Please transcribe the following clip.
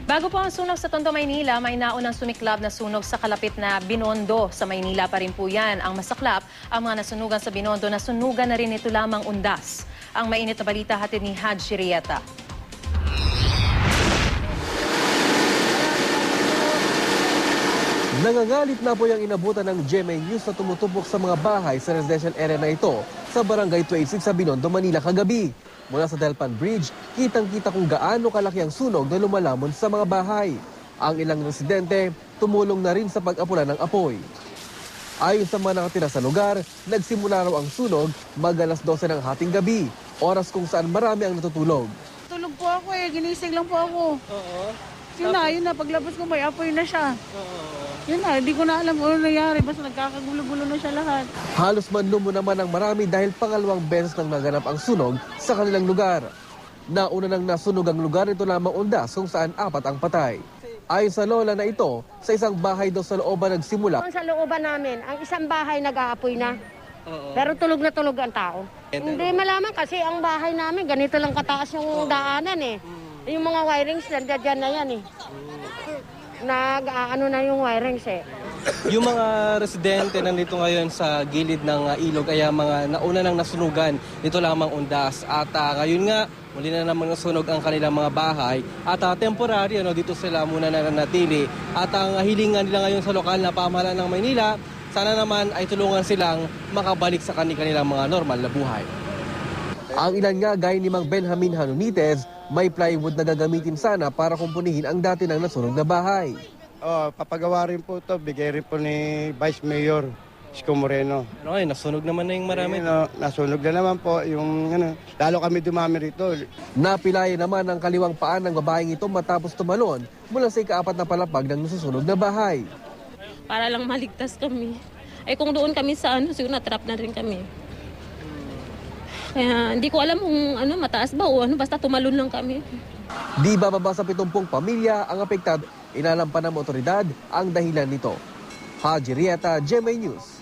Bago po ang sunog sa Tondo, Maynila, may naunang sumiklab na sunog sa kalapit na Binondo. Sa Maynila pa rin po yan. Ang masaklap, ang mga nasunugan sa Binondo, nasunugan na rin ito lamang undas. Ang mainit na balita hatid ni Haji Rieta. Nangangalit na po yung inabutan ng GMA News na tumutubok sa mga bahay sa residential area na ito sa Barangay 286 sa Binondo, Manila kagabi. Mula sa Delpan Bridge, kitang-kita kung gaano kalaki ang sunog na lumalamon sa mga bahay. Ang ilang residente, tumulong na rin sa pag-apula ng apoy. Ayon sa mga nakatira sa lugar, nagsimula raw ang sunog mag-alas 12 ng hating gabi, oras kung saan marami ang natutulog. Tulog po ako ginising lang po ako. Yun na, paglabas ko may apoy na siya. Yun na, hindi ko na alam kung ano nangyari, basta nagkakagulo-gulo na siya lahat. Halos manlumo naman ang marami dahil pangalawang beses nang naganap ang sunog sa kanilang lugar. Nauna nang nasunog ang lugar, ito lamang undas kung saan 4 ang patay. Ayon sa lola na ito, sa isang bahay daw sa looban nagsimula. Sa looban namin, ang isang bahay nag-aapoy na. Pero tulog na tulog ang tao. Hindi malaman kasi ang bahay namin, ganito lang kataas yung daanan eh. Yung mga wirings, nandiyan na yan eh. Nag-ano na yung wirings eh. Yung mga residente nandito ngayon sa gilid ng ilog ay mga nauna nang nasunugan dito lamang undas. At ngayon nga, muli na naman nasunog ang kanilang mga bahay. At temporary, dito sila muna nananatili. At ang hilingan nila ngayon sa lokal na pamahalaan ng Maynila, sana naman ay tulungan silang makabalik sa kanilang mga normal na buhay. Ang ilan nga gaya ni Mang Benjamin Hanunites, may plywood na gagamitin sana para kumpunihin ang dati nang nasunog na bahay. Papagawa rin po ito, bigay rin po ni Vice Mayor Isko Moreno. Nasunog naman na yung marami. Nasunog na naman po, lalo kami dumami rito. Napilaya naman ang kaliwang paan ng babaeng ito matapos tumalon mula sa ika-4 na palapag ng nasusunog na bahay. Para lang maligtas kami. Ay kung doon kami sa siguro na-trap na rin kami. Kaya hindi ko alam kung mataas ba o basta tumalon lang kami. Di bababa sa 70 pamilya ang apektado, inalampan ng otoridad ang dahilan nito. Haji Rieta, GMA News.